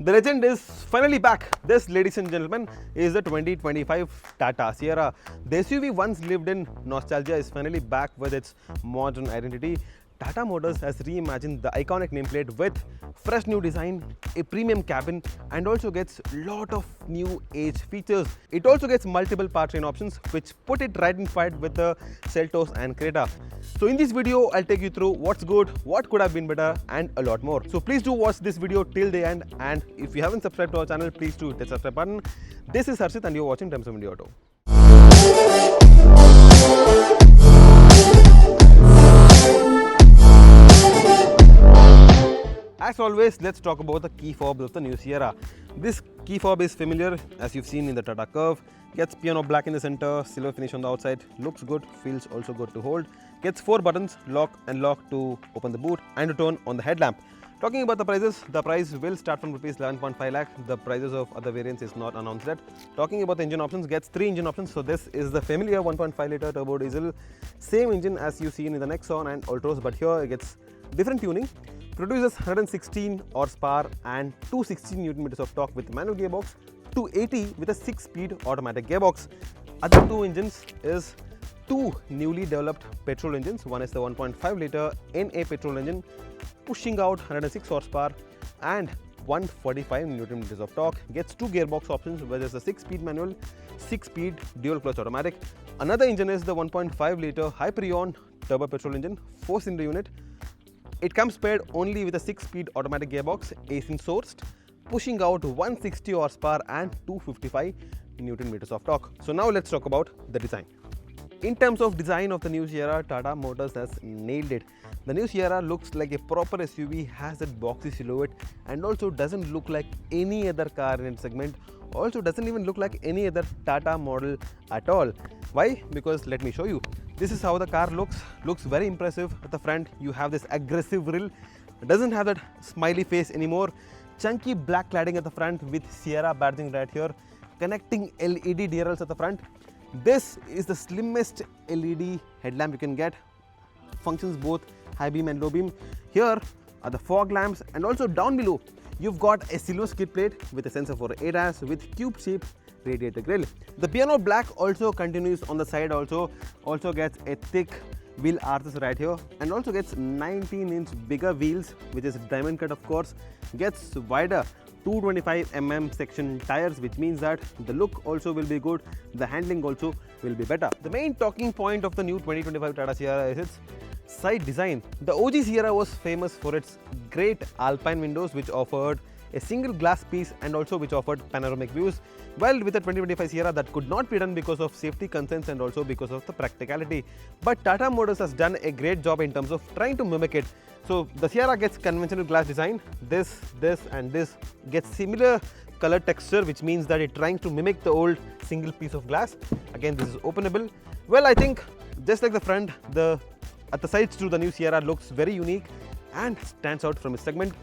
The legend is finally back. This, ladies and gentlemen, is the 2025 Tata Sierra. The SUV once lived in nostalgia is finally back with its modern identity. Tata Motors has reimagined the iconic nameplate with fresh new design, a premium cabin, and also gets lot of new age features. It also gets multiple powertrain options which put it right in fight with the Seltos and Creta. So in this video, I'll take you through what's good, what could have been better, and a lot more. So please do watch this video till the end, and if you haven't subscribed to our channel, please do hit the subscribe button. This is Harshit and you're watching Terms of India Auto. As always, let's talk about the key fob of the new Sierra. This key fob is familiar, as you've seen in the Tata Curve. Gets piano black in the center, silver finish on the outside, looks good, feels also good to hold. Gets 4 buttons, lock and lock to open the boot and to turn on the headlamp. Talking about the prices, the price will start from Rs 11.5 lakh. The prices of other variants is not announced yet. Talking about the engine options, gets 3 engine options. So this is the familiar 1.5 litre turbo diesel, same engine as you've seen in the Nexon and Ultros, but here it gets different tuning. Produces 116 horsepower and 260 Nm of torque with manual gearbox, 280 with a 6-speed automatic gearbox. Other two engines is two newly developed petrol engines. One is the 1.5 litre NA petrol engine, pushing out 106 horsepower and 145 Nm of torque. Gets 2 gearbox options, where there's a 6-speed manual, 6-speed dual clutch automatic. Another engine is the 1.5 litre Hyperion turbo petrol engine, 4-cylinder unit. It comes paired only with a 6-speed automatic gearbox, AC sourced, pushing out 160 horsepower and 255 Nm of torque. So now let's talk about the design. In terms of design of the new Sierra, Tata Motors has nailed it. The new Sierra looks like a proper SUV, has that boxy silhouette, and also doesn't look like any other car in its segment. Also doesn't even look like any other Tata model at all. Why? Because let me show you. This is how the car looks very impressive. At the front you have this aggressive grille, it doesn't have that smiley face anymore. Chunky black cladding at the front with Sierra badging right here, connecting LED DRLs at the front. This is the slimmest LED headlamp you can get, functions both high beam and low beam. Here are the fog lamps, and also down below you've got a silver skid plate with a sensor for ADAS with cube shaped radiator grille. The piano black also continues on the side, also gets a thick wheel arches right here, and also gets 19-inch bigger wheels, which is diamond cut of course. Gets wider 225 mm section tires, which means that the look also will be good, the handling also will be better. The main talking point of the new 2025 Tata Sierra is its side design. The OG Sierra was famous for its great alpine windows, which offered a single glass piece and also which offered panoramic views. Well, with the 2025 Sierra, that could not be done because of safety concerns and also because of the practicality. But Tata Motors has done a great job in terms of trying to mimic it. So the Sierra gets conventional glass design. This and this gets similar color texture, which means that it's trying to mimic the old single piece of glass. Again, this is openable. Well, I think just like the front, at the sides too, the new Sierra looks very unique and stands out from its segment.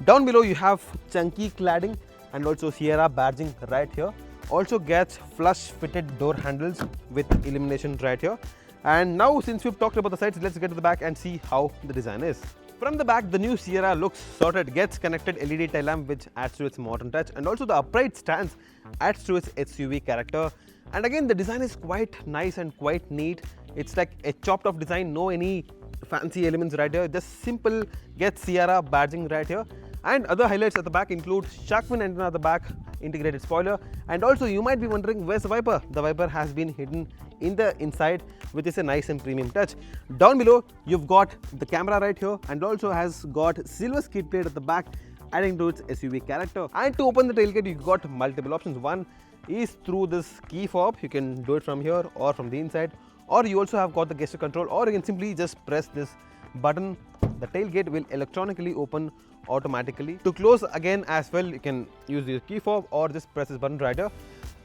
Down below you have chunky cladding and also Sierra badging right here. Also gets flush fitted door handles with illumination right here. And now, since we've talked about the sides, let's get to the back and see how the design is. From the back, the new Sierra looks sorted, gets connected LED tail lamp which adds to its modern touch, and also the upright stance adds to its SUV character. And again, the design is quite nice and quite neat. It's like a chopped off design, no any fancy elements right here, just simple. Gets Sierra badging right here. And other highlights at the back include shark fin antenna at the back, integrated spoiler, and also you might be wondering, where's the wiper? The wiper has been hidden in the inside, which is a nice and premium touch. Down below you've got the camera right here, and also has got silver skid plate at the back, adding to its SUV character. And to open the tailgate, you've got multiple options. One is through this key fob, you can do it from here or from the inside, or you also have got the gesture control, or you can simply just press this button. The tailgate will electronically open automatically. To close again as well, you can use the key fob or just press this button right here.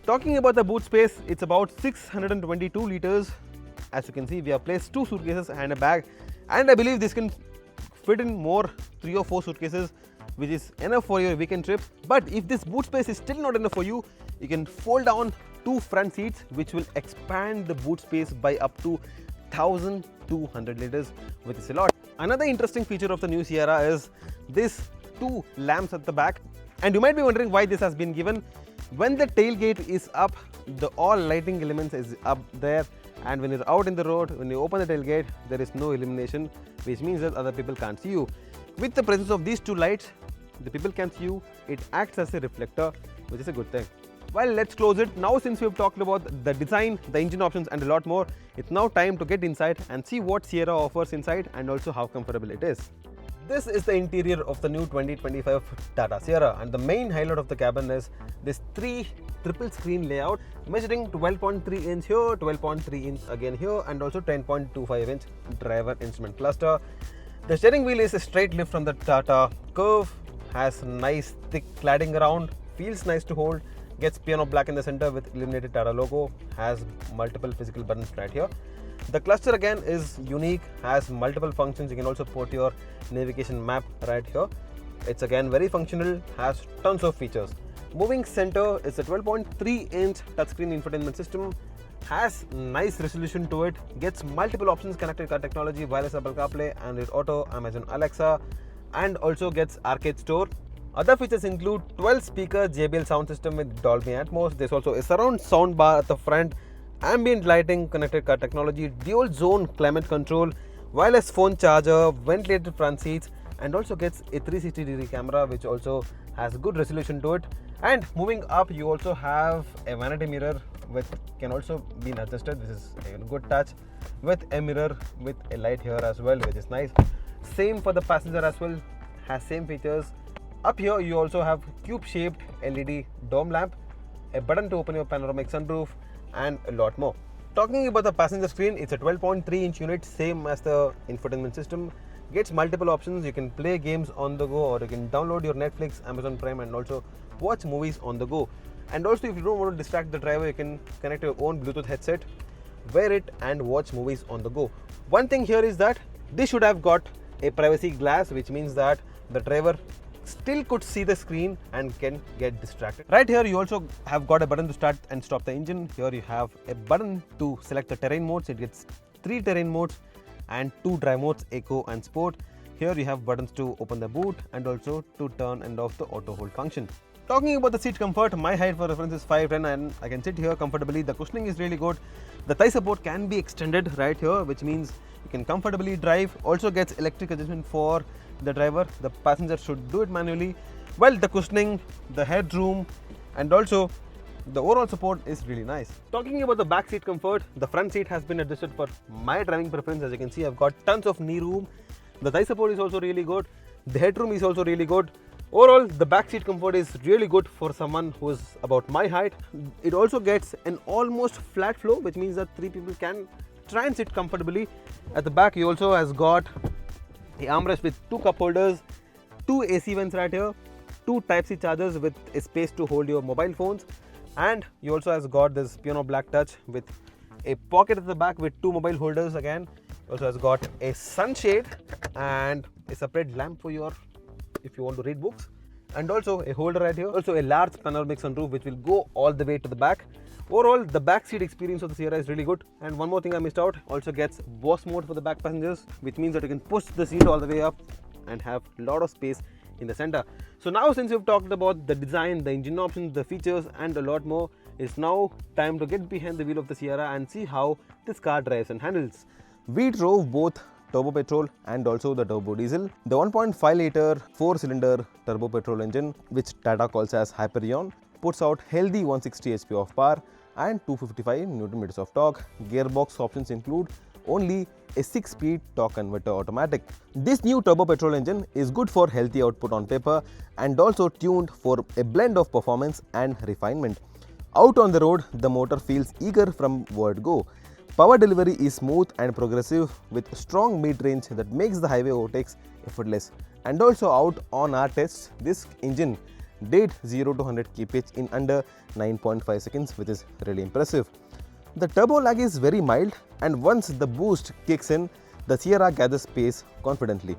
Talking about the boot space, it's about 622 liters. As you can see, we have placed 2 suitcases and a bag, and I believe this can fit in more 3 or 4 suitcases, which is enough for your weekend trip. But if this boot space is still not enough for you, you can fold down 2 front seats, which will expand the boot space by up to 1200 liters, which is a lot. Another interesting feature of the new Sierra is this 2 lamps at the back. And you might be wondering why this has been given. When the tailgate is up, the all lighting elements is up there, and when you're out in the road, when you open the tailgate, there is no illumination, which means that other people can't see you. With the presence of these two lights, the people can see you. It acts as a reflector, which is a good thing. Well, let's close it. Now, since we've talked about the design, the engine options and a lot more, it's now time to get inside and see what Sierra offers inside and also how comfortable it is. This is the interior of the new 2025 Tata Sierra, and the main highlight of the cabin is this 3 triple screen layout measuring 12.3 inch here, 12.3 inch again here, and also 10.25 inch driver instrument cluster. The steering wheel is a straight lift from the Tata Curve, has nice thick cladding around, feels nice to hold, gets piano black in the center with illuminated Tata logo, has multiple physical buttons right here. The cluster again is unique, has multiple functions. You can also put your navigation map right here. It's again very functional, has tons of features. Moving center is a 12.3 inch touchscreen infotainment system, has nice resolution to it, gets multiple options, connected car technology, wireless Apple CarPlay, Android Auto, Amazon Alexa, and also gets arcade store. Other features include 12 speaker JBL sound system with Dolby Atmos. There's also a surround sound bar at the front, ambient lighting, connected car technology, dual zone climate control, wireless phone charger, ventilated front seats, and also gets a 360-degree camera, which also has good resolution to it. And moving up, you also have a vanity mirror which can also be adjusted. This is a good touch with a mirror with a light here as well, which is nice. Same for the passenger as well, has same features. Up here you also have cube shaped LED dome lamp, a button to open your panoramic sunroof, and a lot more. Talking about the passenger screen, it's a 12.3 inch unit, same as the infotainment system. Gets multiple options. You can play games on the go, or you can download your Netflix, Amazon Prime, and also watch movies on the go. And also, if you don't want to distract the driver, you can connect your own Bluetooth headset, wear it, and watch movies on the go. One thing here is that this should have got a privacy glass, which means that the driver still could see the screen and can get distracted. Right here you also have got a button to start and stop the engine. Here you have a button to select the terrain modes. It gets 3 terrain modes and 2 drive modes, Eco and Sport. Here you have buttons to open the boot and also to turn and off the auto hold function. Talking about the seat comfort, my height for reference is 5'10" and I can sit here comfortably. The cushioning is really good. The thigh support can be extended right here, which means you can comfortably drive. Also gets electric adjustment for the driver. The passenger should do it manually. Well, the cushioning, the headroom, and also the overall support is really nice. Talking about the back seat comfort, the front seat has been adjusted for my driving preference. As you can see, I've got tons of knee room. The thigh support is also really good. The headroom is also really good. Overall, the back seat comfort is really good for someone who is about my height. It also gets an almost flat floor, which means that 3 people can try and sit comfortably. At the back, you also has got a armrest with 2 cup holders, 2 AC vents right here, 2 Type-C chargers with a space to hold your mobile phones, and you also has got this piano black touch with a pocket at the back with 2 mobile holders again. Also has got a sunshade and a separate lamp for your, if you want to read books, and also a holder right here. Also a large panoramic sunroof which will go all the way to the back. Overall, the back seat experience of the Sierra is really good. And one more thing I missed out, also gets boss mode for the back passengers, which means that you can push the seat all the way up and have a lot of space in the center. So now, since we've talked about the design, the engine options, the features, and a lot more, it's now time to get behind the wheel of the Sierra and see how this car drives and handles. We drove both turbo petrol and also the turbo diesel. The 1.5 liter 4-cylinder turbo petrol engine, which Tata calls as Hyperion, puts out healthy 160 HP of power and 255 Nm of torque. Gearbox options include only a 6-speed torque converter automatic. This new turbo petrol engine is good for healthy output on paper and also tuned for a blend of performance and refinement. Out on the road, the motor feels eager from word go. Power delivery is smooth and progressive with strong mid-range that makes the highway overtakes effortless. And also out on our tests, this engine did 0 to 100 kph in under 9.5 seconds, which is really impressive. The turbo lag is very mild, and once the boost kicks in, the Sierra gathers pace confidently.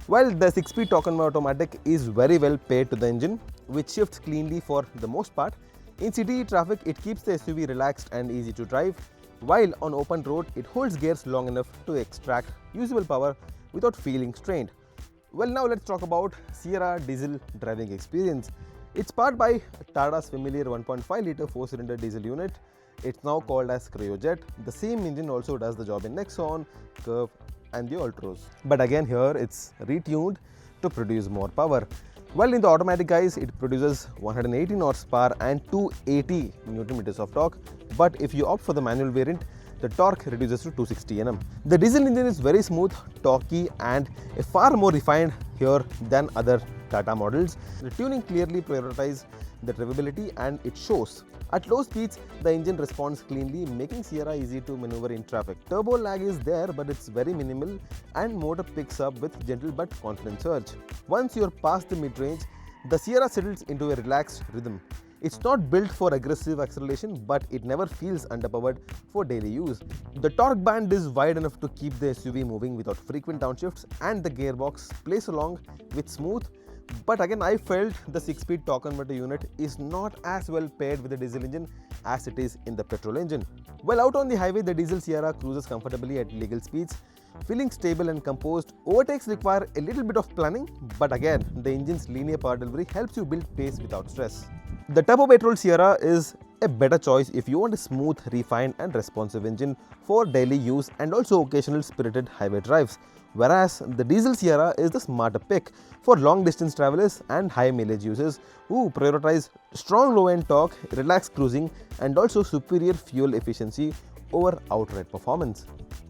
While the 6-speed torque converter automatic is very well paired to the engine, which shifts cleanly for the most part. In city traffic, it keeps the SUV relaxed and easy to drive, while on open road, it holds gears long enough to extract usable power without feeling strained. Well, now let's talk about Sierra diesel driving experience. It's powered by Tata's familiar 1.5-litre 4-cylinder diesel unit. It's now called as Cryojet. The same engine also does the job in Nexon, Curve and the Ultros. But again here it's retuned to produce more power. Well, in the automatic guys, it produces 118 horsepower and 280 Newton meters of torque. But if you opt for the manual variant, the torque reduces to 260 Nm. The diesel engine is very smooth, torquey and far more refined here than other Tata models. The tuning clearly prioritizes the drivability and it shows. At low speeds, the engine responds cleanly, making Sierra easy to maneuver in traffic. Turbo lag is there, but it's very minimal and motor picks up with gentle but confident surge. Once you're past the mid-range, the Sierra settles into a relaxed rhythm. It's not built for aggressive acceleration, but it never feels underpowered for daily use. The torque band is wide enough to keep the SUV moving without frequent downshifts, and the gearbox plays along with smooth. But again, I felt the 6-speed torque converter unit is not as well paired with the diesel engine as it is in the petrol engine. Well, out on the highway, the diesel Sierra cruises comfortably at legal speeds, feeling stable and composed. Overtakes require a little bit of planning, but again, the engine's linear power delivery helps you build pace without stress. The turbo-petrol Sierra is a better choice if you want a smooth, refined and responsive engine for daily use and also occasional spirited highway drives. Whereas the diesel Sierra is the smarter pick for long distance travelers and high mileage users who prioritize strong low-end torque, relaxed cruising and also superior fuel efficiency over outright performance.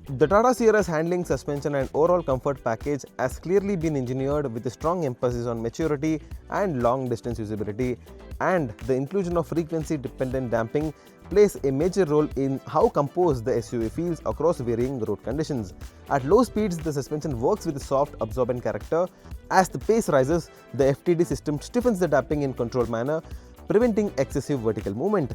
The Tata Sierra's handling, suspension and overall comfort package has clearly been engineered with a strong emphasis on maturity and long distance usability, and the inclusion of frequency dependent damping plays a major role in how composed the SUV feels across varying road conditions. At low speeds, the suspension works with a soft absorbent character. As the pace rises, the FTD system stiffens the damping in controlled manner, preventing excessive vertical movement.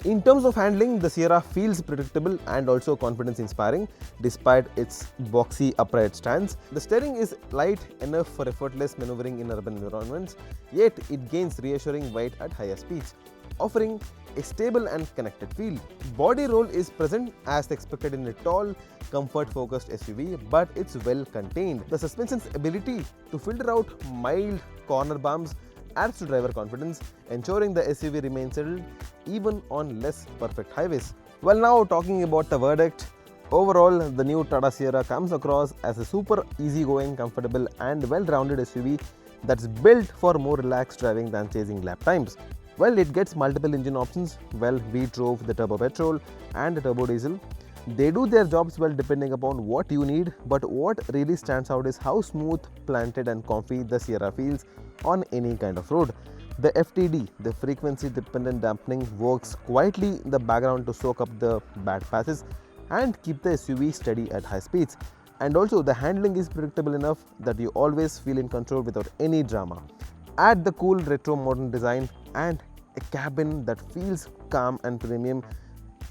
In terms of handling, the Sierra feels predictable and also confidence inspiring despite its boxy upright stance. The steering is light enough for effortless maneuvering in urban environments, yet it gains reassuring weight at higher speeds, offering a stable and connected feel. Body roll is present as expected in a tall, comfort-focused SUV, but it's well contained. The suspension's ability to filter out mild corner bumps adds to driver confidence, ensuring the SUV remains settled even on less perfect highways. Well, now talking about the verdict, overall the new Tata Sierra comes across as a super easygoing, comfortable and well-rounded SUV that's built for more relaxed driving than chasing lap times. Well, it gets multiple engine options. Well, we drove the turbo petrol and the turbo diesel. They do their jobs well depending upon what you need, but what really stands out is how smooth, planted and comfy the Sierra feels on any kind of road. The FTD, the frequency dependent dampening, works quietly in the background to soak up the bad passes and keep the SUV steady at high speeds. And also the handling is predictable enough that you always feel in control without any drama. Add the cool retro modern design and a cabin that feels calm and premium,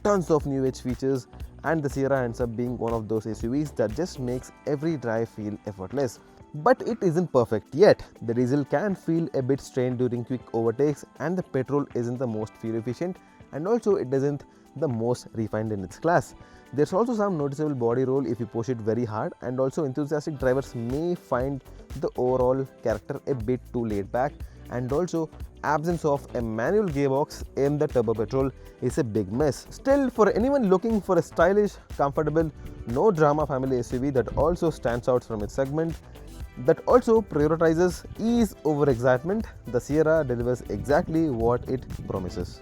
tons of new age features, and the Sierra ends up being one of those SUVs that just makes every drive feel effortless. But it isn't perfect yet. The diesel can feel a bit strained during quick overtakes, and the petrol isn't the most fuel efficient, and also it isn't the most refined in its class. There's also some noticeable body roll if you push it very hard, and also enthusiastic drivers may find the overall character a bit too laid back, and also absence of a manual gearbox in the turbo petrol is a big miss. Still, for anyone looking for a stylish, comfortable, no drama family SUV that also stands out from its segment, that also prioritizes ease over excitement, the Sierra delivers exactly what it promises.